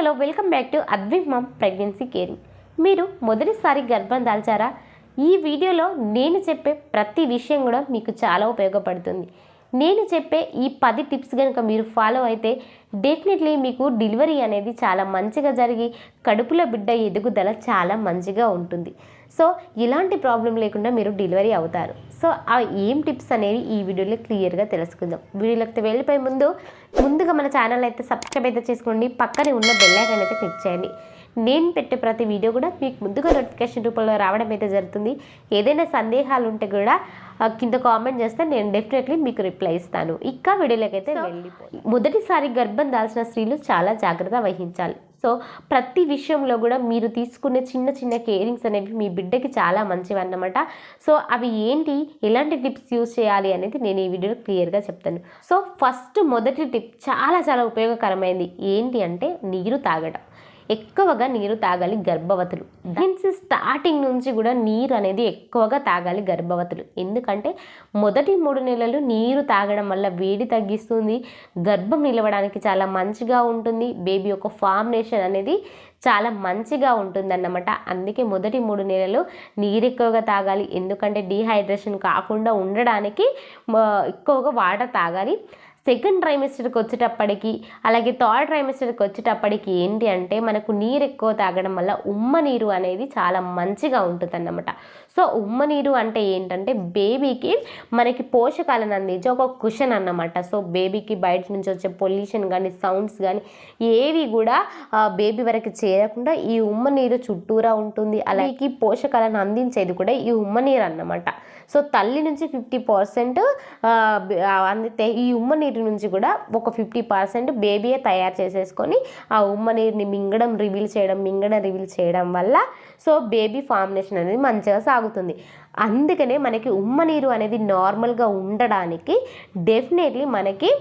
Hello welcome back to Advik mum pregnancy caring. మీరు మొదటిసారి గర్భం దాల్చారా? ఈ వీడియోలో నేను చెప్పే ప్రతి విషయం కూడా మీకు చాలా ఉపయోగపడుతుంది. నేను చెప్పే ఈ 10 టిప్స్ కనుక మీరు ఫాలో అయితే డెఫినెట్లీ మీకు డెలివరీ అనేది చాలా మంచిగా జరిగి కడుపులో బిడ్డ ఎదుగుదల చాలా మంచిగా ఉంటుంది. సో ఇలాంటి ప్రాబ్లం లేకుండా మీరు డెలివరీ అవుతారు. సో ఆ ఏం టిప్స్ అనేవి ఈ వీడియోలో క్లియర్గా తెలుసుకుందాం. వీడియోలోకి వెళ్ళిపోయే ముందుగా మన ఛానల్ అయితే సబ్స్క్రైబ్ అయితే చేసుకోండి. పక్కనే ఉన్న బెల్ ఐకాన్ అయితే క్లిక్ చేయండి. నేను పెట్టే ప్రతి వీడియో కూడా మీకు ముందుగా నోటిఫికేషన్ రూపంలో రావడం అయితే జరుగుతుంది. ఏదైనా సందేహాలు ఉంటే కూడా కింద కామెంట్ చేస్తే నేను డెఫినెట్లీ మీకు రిప్లై ఇస్తాను. ఇక వీడియోలోకి అయితే వెళ్ళిపోయి మొదటిసారి గర్భం దాల్చిన స్త్రీలు చాలా జాగ్రత్త వహించాలి. సో ప్రతి విషయంలో కూడా మీరు తీసుకునే చిన్న చిన్న కేరింగ్స్ అనేవి మీ బిడ్డకి చాలా మంచివి అన్నమాట. సో అవి ఏంటి, ఎలాంటి టిప్స్ యూజ్ చేయాలి అనేది నేను ఈ వీడియోలో క్లియర్గా చెప్తాను. సో మొదటి టిప్ చాలా ఉపయోగకరమైనది ఏంటి అంటే నీరు తాగడం. ఎక్కువగా నీరు తాగాలి గర్భవతులు. మీన్స్ స్టార్టింగ్ నుంచి కూడా నీరు అనేది ఎక్కువగా తాగాలి గర్భవతులు. ఎందుకంటే మొదటి 3 నెలలు నీరు తాగడం వల్ల వేడి తగ్గిస్తుంది, గర్భం నిలవడానికి చాలా మంచిగా ఉంటుంది, బేబీ యొక్క ఫార్మేషన్ అనేది చాలా మంచిగా ఉంటుందన్నమాట. అందుకే మొదటి 3 నెలలు నీరు ఎక్కువగా తాగాలి. ఎందుకంటే డీహైడ్రేషన్ కాకుండా ఉండడానికి ఎక్కువగా వాటర్ తాగాలి. సెకండ్ ట్రైమిస్టర్కి వచ్చేటప్పటికి అలాగే థర్డ్ ట్రైమిస్టర్కి వచ్చేటప్పటికి ఏంటి అంటే మనకు నీరు ఎక్కువ తాగడం వల్ల ఉమ్మ నీరు అనేది చాలా మంచిగా ఉంటుంది అన్నమాట. సో ఉమ్మ నీరు అంటే ఏంటంటే బేబీకి మనకి పోషకాలను అందించే ఒక కుషన్ అన్నమాట. సో బేబీకి బయట నుంచి వచ్చే పొల్యూషన్ కానీ సౌండ్స్ కానీ ఏవి కూడా బేబీ వరకు చేరకుండా ఈ ఉమ్మ నీరు చుట్టూరా ఉంటుంది. అలాగే పోషకాలను అందించేది కూడా ఈ ఉమ్మ నీరు అన్నమాట. సో తల్లి నుంచి 50% అందితే ఈ ఉమ్మ నీరు నుంచి కూడా ఒక 50% బేబీయే తయారు చేసేసుకొని ఆ ఉమ్మ నీరుని మింగడం రివీల్ చేయడం వల్ల సో బేబీ ఫార్మేషన్ అనేది మంచిగా సాగుతుంది. అందుకనే మనకి ఉమ్మ నీరు అనేది నార్మల్గా ఉండడానికి డెఫినెట్లీ మనకి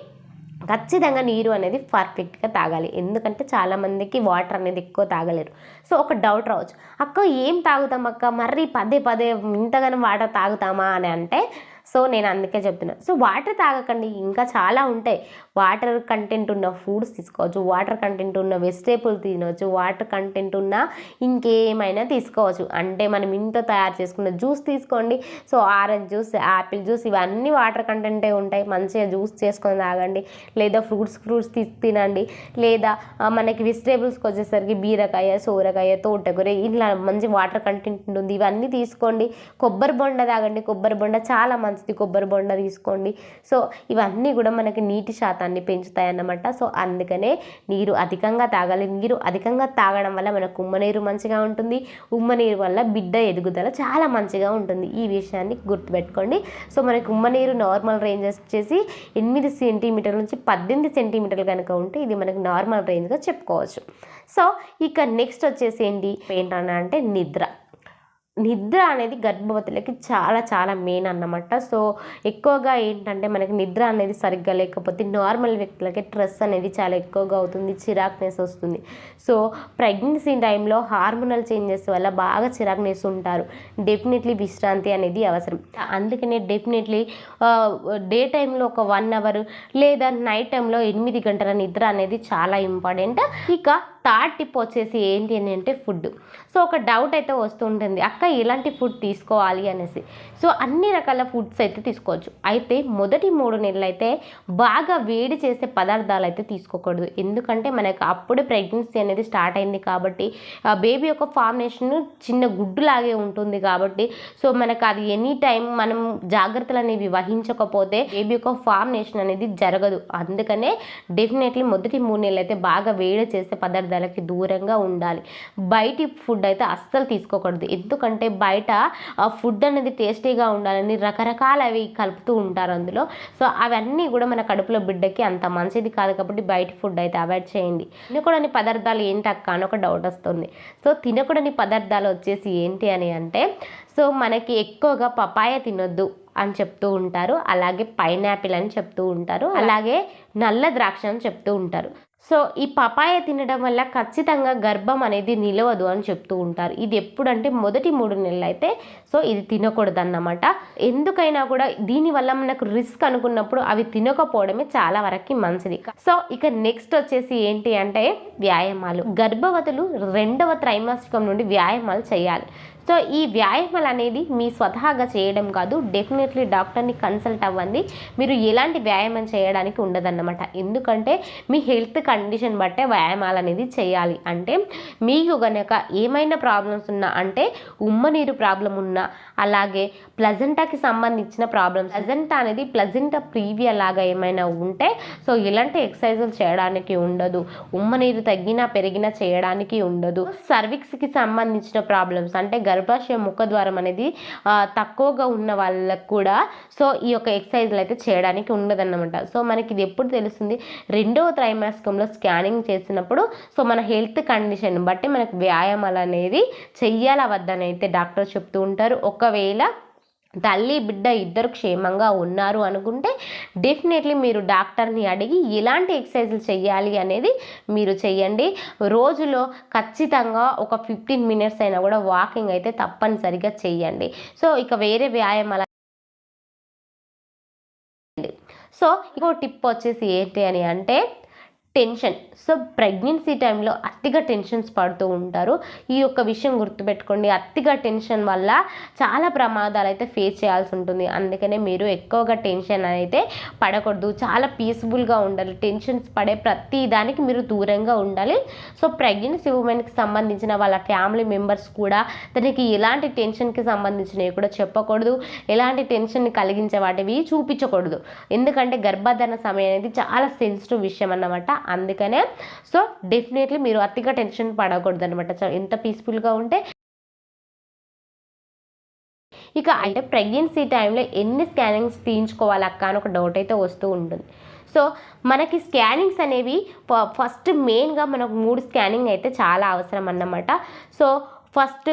ఖచ్చితంగా నీరు అనేది పర్ఫెక్ట్గా తాగాలి. ఎందుకంటే చాలామందికి వాటర్ అనేది ఎక్కువ తాగలేరు. సో ఒక డౌట్ రావచ్చు, అక్క ఏం తాగుతాం అక్క, మరీ పదే ఇంతగానో వాటర్ తాగుతామా అని అంటే సో నేను అందుకే చెప్తున్నాను. సో వాటర్ తాగకండి, ఇంకా చాలా ఉంటాయి. వాటర్ కంటెంట్ ఉన్న ఫుడ్స్ తీసుకోవచ్చు, వాటర్ కంటెంట్ ఉన్న వెజిటేబుల్ తినవచ్చు, వాటర్ కంటెంట్ ఉన్న ఇంకేమైనా తీసుకోవచ్చు. అంటే మనం ఇంట్లో తయారు చేసుకున్న జ్యూస్ తీసుకోండి. So orange juice, Apple juice ఇవన్నీ వాటర్ కంటెంటే ఉంటాయి. మంచిగా జ్యూస్ చేసుకొని తాగండి. లేదా ఫ్రూట్స్ తినండి. లేదా మనకి వెజిటేబుల్స్కి వచ్చేసరికి బీరకాయ, సోరకాయ, తోటకూర ఇలా మంచి వాటర్ కంటెంట్ ఉంటుంది. ఇవన్నీ తీసుకోండి. కొబ్బరి బొండ తాగండి. కొబ్బరి బొండ చాలా మంచిది. కొబ్బరి బొండ తీసుకోండి. సో ఇవన్నీ కూడా మనకి నీటి శాతాన్ని పెంచుతాయి అన్నమాట. సో అందుకనే నీరు అధికంగా తాగాలి. నీరు అధికంగా తాగడం వల్ల మనకు ఉమ్మ నీరు మంచిగా ఉంటుంది. ఉమ్మ నీరు వల్ల బిడ్డ ఎదుగుదల చాలా మంచిగా ఉంటుంది. ఈ విషయాన్ని గుర్తుపెట్టుకోండి. సో మనకి ఉమ్మ నీరు నార్మల్ రేంజెస్ వచ్చేసి 8 సెంటీమీటర్ల నుంచి 18 సెంటీమీటర్లు కనుక ఉంటే ఇది మనకి నార్మల్ రేంజ్గా చెప్పుకోవచ్చు. సో ఇక నెక్స్ట్ వచ్చేసి ఏంటంటే నిద్ర అనేది గర్భవతులకి చాలా మెయిన్ అన్నమాట. సో ఎక్కువగా ఏంటంటే మనకి నిద్ర అనేది సరిగ్గా లేకపోతే నార్మల్ వ్యక్తులకి స్ట్రెస్ అనేది చాలా ఎక్కువగా అవుతుంది, చిరాక్నెస్ వస్తుంది. సో ప్రెగ్నెన్సీ టైంలో హార్మోనల్ చేంజెస్ వల్ల బాగా చిరాక్నెస్ ఉంటారు. డెఫినెట్లీ విశ్రాంతి అనేది అవసరం. అందుకనే డెఫినెట్లీ డే టైంలో ఒక 1 అవర్ లేదా నైట్ టైంలో 8 గంటల నిద్ర అనేది చాలా ఇంపార్టెంట్. ఇక థర్డ్ టిప్ వచ్చేసి ఏంటి అని అంటే ఫుడ్. సో ఒక డౌట్ అయితే వస్తుంటుంది, అక్క ఎలాంటి ఫుడ్ తీసుకోవాలి అనేసి. సో అన్ని రకాల ఫుడ్స్ అయితే తీసుకోవచ్చు. అయితే మొదటి 3 నెలలు అయితే బాగా వేడి చేసే పదార్థాలు అయితే తీసుకోకూడదు. ఎందుకంటే మనకు అప్పుడే ప్రెగ్నెన్సీ అనేది స్టార్ట్ అయింది కాబట్టి బేబీ యొక్క ఫార్మేషన్ చిన్న గుడ్డులాగే ఉంటుంది కాబట్టి సో మనకు అది ఎనీ టైం మనం జాగ్రత్తలు అనేవి వహించకపోతే బేబీ యొక్క ఫార్మేషన్ అనేది జరగదు. అందుకనే డెఫినెట్లీ మొదటి 3 నెలలు అయితే బాగా వేడి చేసే పదార్థాలకి దూరంగా ఉండాలి. బయటి ఫుడ్ అయితే అస్సలు తీసుకోకూడదు. ఎందుకంటే బయట ఫుడ్ అనేది టేస్టీగా ఉండాలని రకరకాలవి కలుపుతూ ఉంటారు అందులో. సో అవన్నీ కూడా మన కడుపులో బిడ్డకి అంత మంచిది కాదు కాబట్టి బయట ఫుడ్ అయితే అవాయిడ్ చేయండి. తినకూడని పదార్థాలు ఏంటి అక్క అని ఒక డౌట్ వస్తుంది. సో తినకూడని పదార్థాలు వచ్చేసి ఏంటి అని అంటే సో మనకి ఎక్కువగా పపాయ తినొద్దు అని చెప్తూ ఉంటారు, అలాగే పైనాపిల్ అని చెప్తూ ఉంటారు, అలాగే నల్ల ద్రాక్ష అని చెప్తూ ఉంటారు. సో ఈ పపాయ తినడం వల్ల ఖచ్చితంగా గర్భం అనేది నిలవదు అని చెప్తూ ఉంటారు. ఇది ఎప్పుడంటే మొదటి 3 నెలలు అయితే సో ఇది తినకూడదు అన్నమాట. ఎందుకైనా కూడా దీనివల్ల మనకు రిస్క్ అనుకున్నప్పుడు అవి తినకపోవడమే చాలా వరకు మంచిది. సో ఇక నెక్స్ట్ వచ్చేసి ఏంటి అంటే వ్యాయామాలు. గర్భవతులు 2వ త్రైమాసికం నుండి వ్యాయామాలు చేయాలి. సో ఈ వ్యాయామాలు అనేది మీ స్వతహాగా చేయడం కాదు, డెఫినెట్లీ డాక్టర్ని కన్సల్ట్ అవ్వండి. మీరు ఎలాంటి వ్యాయామం చేయడానికి ఉండదన్నమాట. ఎందుకంటే మీ హెల్త్ కండిషన్ బట్టే వ్యాయామాలు అనేది చేయాలి. అంటే మీకు కనుక ఏమైనా ప్రాబ్లమ్స్ ఉన్నా, అంటే ఉమ్మనీరు ప్రాబ్లం ఉన్నా, అలాగే ప్లజెంటాకి సంబంధించిన ప్రాబ్లమ్స్, ప్లజెంటా అనేది ప్లజెంటా ప్రీవియా లాగా ఏమైనా ఉంటే సో ఇలాంటి ఎక్సర్సైజులు చేయడానికి ఉండదు. ఉమ్మనీరు తగ్గినా పెరిగినా చేయడానికి ఉండదు. సర్విక్స్కి సంబంధించిన ప్రాబ్లమ్స్ అంటే గర్భాశయ ముఖద్వారం అనేది తక్కువగా ఉన్న వాళ్ళకు కూడా సో ఈ యొక్క ఎక్సర్సైజ్లు అయితే చేయడానికి ఉండదన్నమాట. సో మనకి ఇది ఎప్పుడు తెలుస్తుంది, 2వ త్రైమాసికంలో స్కానింగ్ చేసినప్పుడు సో మన హెల్త్ కండిషన్ బట్టి మనకు వ్యాయామాలు అనేది చెయ్యాలా వద్దని అయితే డాక్టర్ చెప్తూ ఉంటారు. ఒకవేళ తల్లి బిడ్డ ఇద్దరు క్షేమంగా ఉన్నారు అనుకుంటే డెఫినెట్లీ మీరు డాక్టర్ని అడిగి ఎలాంటి ఎక్సర్సైజులు చేయాలి అనేది మీరు చేయండి. రోజులో ఖచ్చితంగా ఒక 15 మినిట్స్ అయినా కూడా వాకింగ్ అయితే తప్పనిసరిగా చేయండి. సో ఇక వేరే వ్యాయామాలు సో ఇంకో టిప్ వచ్చేసి ఏంటి అని అంటే టెన్షన్. సో ప్రెగ్నెన్సీ టైంలో అతిగా టెన్షన్స్ పడుతూ ఉంటారు. ఈ యొక్క విషయం గుర్తుపెట్టుకోండి, అతిగా టెన్షన్ వల్ల చాలా ప్రమాదాలు అయితే ఫేస్ చేయాల్సి ఉంటుంది. అందుకనే మీరు ఎక్కువగా టెన్షన్ అయితే పడకూడదు, చాలా పీస్ఫుల్గా ఉండాలి. టెన్షన్స్ పడే ప్రతి దానికి మీరు దూరంగా ఉండాలి. సో ప్రెగ్నెన్సీ ఉమెన్కి సంబంధించిన వాళ్ళ ఫ్యామిలీ మెంబర్స్ కూడా తనకి ఎలాంటి టెన్షన్కి సంబంధించినవి కూడా చెప్పకూడదు, ఎలాంటి టెన్షన్ని కలిగించే వాటివి చూపించకూడదు. ఎందుకంటే గర్భధారణ సమయం అనేది చాలా సెన్సిటివ్ విషయం అన్నమాట. అందుకనే సో డెఫినెట్లీ మీరు అతిగా టెన్షన్ పడకూడదు అనమాట. ఎంత పీస్ఫుల్గా ఉంటే. ఇక అంటే ప్రెగ్నెన్సీ టైంలో ఎన్ని స్కానింగ్స్ తీయించుకోవాలి అక్క అని ఒక డౌట్ అయితే వస్తూ ఉంటుంది. సో మనకి స్కానింగ్స్ అనేవి ఫస్ట్ మెయిన్గా మనకు 3 స్కానింగ్ అయితే చాలా అవసరం అన్నమాట. సో ఫస్ట్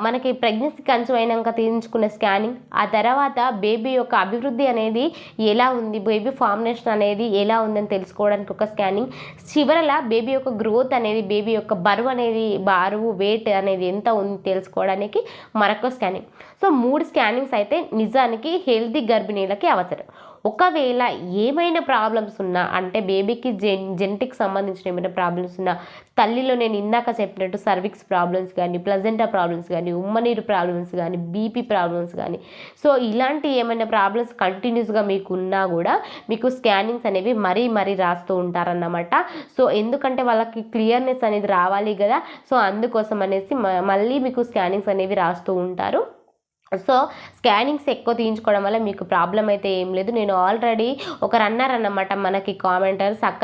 మనకి ప్రెగ్నెన్సీ కన్సీవ్ అయినాక తీయించుకునే స్కానింగ్, ఆ తర్వాత బేబీ యొక్క అభివృద్ధి అనేది ఎలా ఉంది, బేబీ ఫార్మేషన్ అనేది ఎలా ఉందని తెలుసుకోవడానికి ఒక స్కానింగ్, చివరలా బేబీ యొక్క గ్రోత్ అనేది, బేబీ యొక్క బరువు వెయిట్ అనేది ఎంత ఉంది తెలుసుకోవడానికి మరొక స్కానింగ్. సో 3 స్కానింగ్స్ అయితే నిజానికి హెల్తీ గర్భిణీలకి అవసరం. ఒకవేళ ఏమైనా ప్రాబ్లమ్స్ ఉన్నా, అంటే బేబీకి జెనెటిక్ సంబంధించిన ఏమైనా ప్రాబ్లమ్స్ ఉన్నా, తల్లిలో నేను ఇందాక చెప్పినట్టు సర్విక్స్ ప్రాబ్లమ్స్ కానీ, ప్లజెంటా ప్రాబ్లమ్స్ కానీ, ఉమ్మనీరు ప్రాబ్లమ్స్ కానీ, బీపీ ప్రాబ్లమ్స్ కానీ, సో ఇలాంటి ఏమైనా ప్రాబ్లమ్స్ కంటిన్యూస్గా మీకు ఉన్నా కూడా మీకు స్కానింగ్స్ అనేవి మరీ రాస్తూ ఉంటారన్నమాట. సో ఎందుకంటే వాళ్ళకి క్లియర్నెస్ అనేది రావాలి కదా, సో అందుకోసం అనేసి మళ్ళీ మీకు స్కానింగ్స్ అనేవి రాస్తూ ఉంటారు. సో స్కానింగ్స్ ఎక్కువ తీయించుకోవడం వల్ల మీకు ప్రాబ్లం అయితే ఏం లేదు. నేను ఆల్రెడీ ఒకరు అన్నారన్నమాట మనకి కామెంటర్స్, అక్క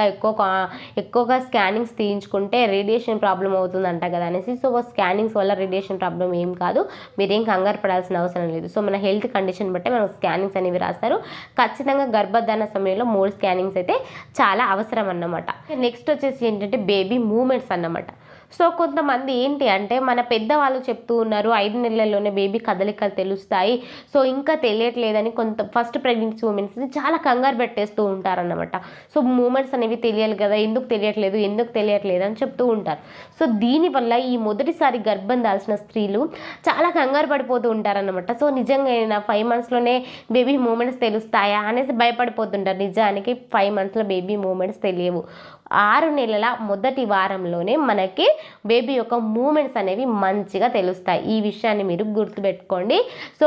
ఎక్కువగా స్కానింగ్స్ తీయించుకుంటే రేడియేషన్ ప్రాబ్లం అవుతుందంట కదా అనేసి. సో స్కానింగ్స్ వల్ల రేడియేషన్ ప్రాబ్లం ఏం కాదు, మీరేం కంగారు పడాల్సిన అవసరం లేదు. సో మన హెల్త్ కండిషన్ బట్టి మనకు స్కానింగ్స్ అనేవి రాస్తారు. ఖచ్చితంగా గర్భధారణ సమయంలో 3 స్కానింగ్స్ అయితే చాలా అవసరం అన్నమాట. నెక్స్ట్ వచ్చేసి ఏంటంటే బేబీ మూమెంట్స్ అన్నమాట. సో కొంతమంది ఏంటి అంటే మన పెద్దవాళ్ళు చెప్తూ ఉన్నారు 5 నెలల్లోనే బేబీ కదలికలు తెలుస్తాయి, సో ఇంకా తెలియట్లేదని ఫస్ట్ ప్రెగ్నెన్సీ ఉమెన్స్ని చాలా కంగారు పెట్టేస్తూ ఉంటారన్నమాట. సో మూమెంట్స్ అనేవి తెలియాలి కదా, ఎందుకు తెలియట్లేదు అని చెప్తూ ఉంటారు. సో దీనివల్ల ఈ మొదటిసారి గర్భం దాల్చిన స్త్రీలు చాలా కంగారు పడిపోతూ ఉంటారన్నమాట. సో నిజంగా 5 మంత్స్లోనే బేబీ మూమెంట్స్ తెలుస్తాయా అనేసి భయపడిపోతుంటారు. నిజానికి 5 మంత్స్లో బేబీ మూమెంట్స్ తెలియవు. 6 నెలల మొదటి వారంలోనే మనకి బేబీ యొక్క మూమెంట్స్ అనేవి మంచిగా తెలుస్తాయి. ఈ విషయాన్ని మీరు గుర్తుపెట్టుకోండి. సో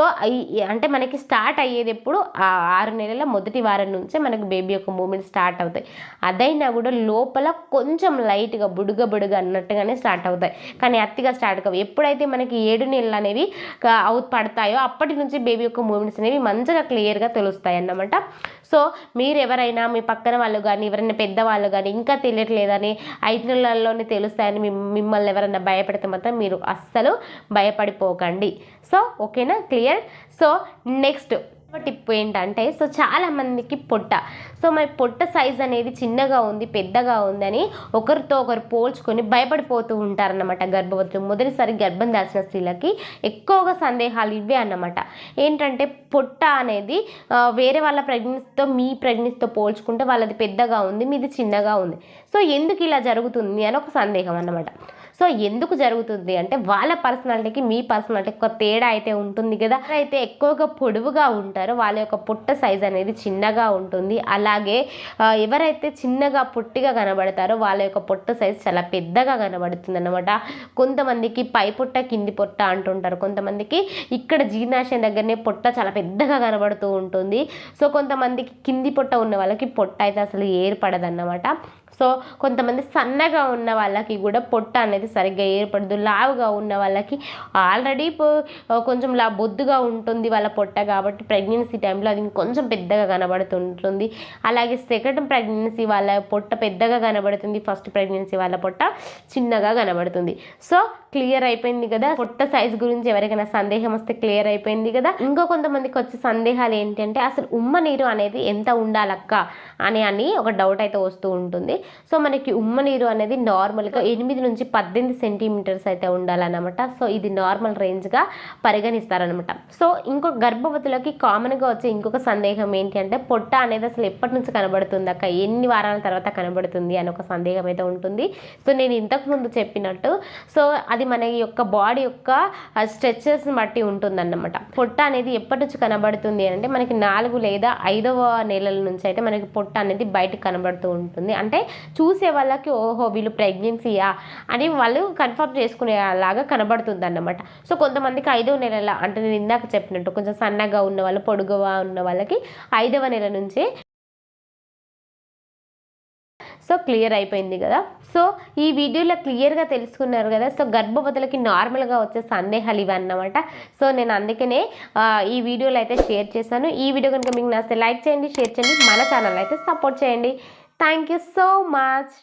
అంటే మనకి స్టార్ట్ అయ్యేది ఎప్పుడు 6 నెలల మొదటి వారం నుంచే మనకు బేబీ యొక్క మూమెంట్స్ స్టార్ట్ అవుతాయి. అదైనా కూడా లోపల కొంచెం లైట్గా బుడుగ అన్నట్టుగానే స్టార్ట్ అవుతాయి, కానీ అతిగా స్టార్ట్ కావు. ఎప్పుడైతే మనకి 7 నెలలు అనేవి పడతాయో అప్పటి నుంచి బేబీ యొక్క మూమెంట్స్ అనేవి మంచిగా క్లియర్గా తెలుస్తాయి అన్నమాట. సో మీరు ఎవరైనా మీ పక్కన వాళ్ళు కానీ ఎవరైనా పెద్దవాళ్ళు కానీ ఇంకా తెలియట్లేదని 5 నెలల్లోనే తెలుస్తాయని మిమ్మల్ని ఎవరైనా భయపెడితే మాత్రం మీరు అస్సలు భయపడిపోకండి. సో ఓకేనా, క్లియర్. సో నెక్స్ట్ టిప్ ఏంటంటే సో చాలా మందికి పొట్ట మరి పొట్ట సైజ్ అనేది చిన్నగా ఉంది పెద్దగా ఉందని ఒకరితో ఒకరు పోల్చుకొని భయపడిపోతూ ఉంటారన్నమాట. గర్భవతులు మొదటిసారి గర్భం దాల్చిన స్త్రీలకి ఎక్కువగా సందేహాలు ఇవే అన్నమాట. ఏంటంటే పొట్ట అనేది వేరే వాళ్ళ ప్రెగ్నెన్సీతో మీ ప్రెగ్నెన్సీతో పోల్చుకుంటే వాళ్ళది పెద్దగా ఉంది, మీది చిన్నగా ఉంది. సో ఎందుకు ఇలా జరుగుతుంది అని ఒక సందేహం అన్నమాట. సో ఎందుకు జరుగుతుంది అంటే వాళ్ళ పర్సనాలిటీకి మీ పర్సనాలిటీకి ఒక తేడా అయితే ఉంటుంది కదా. అయితే ఎక్కువగా పొడవుగా ఉంటారో వాళ్ళ యొక్క పొట్ట సైజ్ అనేది చిన్నగా ఉంటుంది. అలాగే ఎవరైతే చిన్నగా పొట్టిగా కనబడతారో వాళ్ళ యొక్క పొట్ట సైజ్ చాలా పెద్దగా కనబడుతుంది అన్నమాట. కొంతమందికి పై పొట్ట కింది పొట్ట అంటుంటారు, కొంతమందికి ఇక్కడ జీర్ణాశయం దగ్గరనే పొట్ట చాలా పెద్దగా కనబడుతూ ఉంటుంది. సో కొంతమందికి కింది పొట్ట ఉన్న వాళ్ళకి పొట్ట అయితే అసలు ఏర్పడదన్నమాట. సో కొంతమంది సన్నగా ఉన్న వాళ్ళకి కూడా పొట్ట అనేది సరిగ్గా ఏర్పడదు. లావుగా ఉన్న వాళ్ళకి ఆల్రెడీ కొంచెం బొద్దుగా ఉంటుంది వాళ్ళ పొట్ట, కాబట్టి ప్రెగ్నెన్సీ టైంలో అది కొంచెం పెద్దగా కనబడుతుంటుంది. అలాగే సెకండ్ ప్రెగ్నెన్సీ వాళ్ళ పొట్ట పెద్దగా కనబడుతుంది, ఫస్ట్ ప్రెగ్నెన్సీ వాళ్ళ పొట్ట చిన్నగా కనబడుతుంది. సో క్లియర్ అయిపోయింది కదా. పొట్ట సైజ్ గురించి ఎవరికైనా సందేహం వస్తే క్లియర్ అయిపోయింది కదా. ఇంకో కొంతమందికి వచ్చే సందేహాలు ఏంటంటే అసలు ఉమ్మ నీరు అనేది ఎంత ఉండాలక్క అని ఒక డౌట్ అయితే వస్తూ ఉంటుంది. సో మనకి ఉమ్మ నీరు అనేది నార్మల్గా 8 నుంచి 18 సెంటీమీటర్స్ అయితే ఉండాలన్నమాట. సో ఇది నార్మల్ రేంజ్గా పరిగణిస్తారనమాట. సో ఇంకొక గర్భవతులకి కామన్గా వచ్చే ఇంకొక సందేహం ఏంటి అంటే పొట్ట అనేది అసలు ఎప్పటి నుంచి కనబడుతుంది అక్క, ఎన్ని వారాల తర్వాత కనబడుతుంది అని ఒక సందేహం అయితే ఉంటుంది. సో నేను ఇంతకుముందు చెప్పినట్టు సో అది మన యొక్క బాడీ యొక్క స్ట్రెచెస్ని బట్టి ఉంటుందన్నమాట. పొట్ట అనేది ఎప్పటి నుంచి కనబడుతుంది అంటే మనకి 4 లేదా 5వ నెలల నుంచి అయితే మనకి పొట్ట అనేది బయటకు కనబడుతూ ఉంటుంది. అంటే చూసే వాళ్ళకి ఓహో వీళ్ళు ప్రెగ్నెన్సీయా అని వాళ్ళు కన్ఫర్మ్ చేసుకునేలాగా కనబడుతుంది అన్నమాట. సో కొంతమందికి 5వ నెలల అంటే నేను ఇందాక చెప్పినట్టు కొంచెం సన్నగా ఉన్న వాళ్ళు పొడుగుగా ఉన్న వాళ్ళకి 5వ నెల నుంచే. సో క్లియర్ అయిపోయింది కదా. సో ఈ వీడియోలో క్లియర్గా తెలుసుకున్నారు కదా. సో గర్భవతులకి నార్మల్గా వచ్చే సందేహాలు ఇవి అన్నమాట. సో నేను అందుకనే ఈ వీడియోలో అయితే షేర్ చేశాను. ఈ వీడియో కనుక మీకు నచ్చితే లైక్ చేయండి, షేర్ చేయండి, మన ఛానల్ అయితే సపోర్ట్ చేయండి. Thank you so much.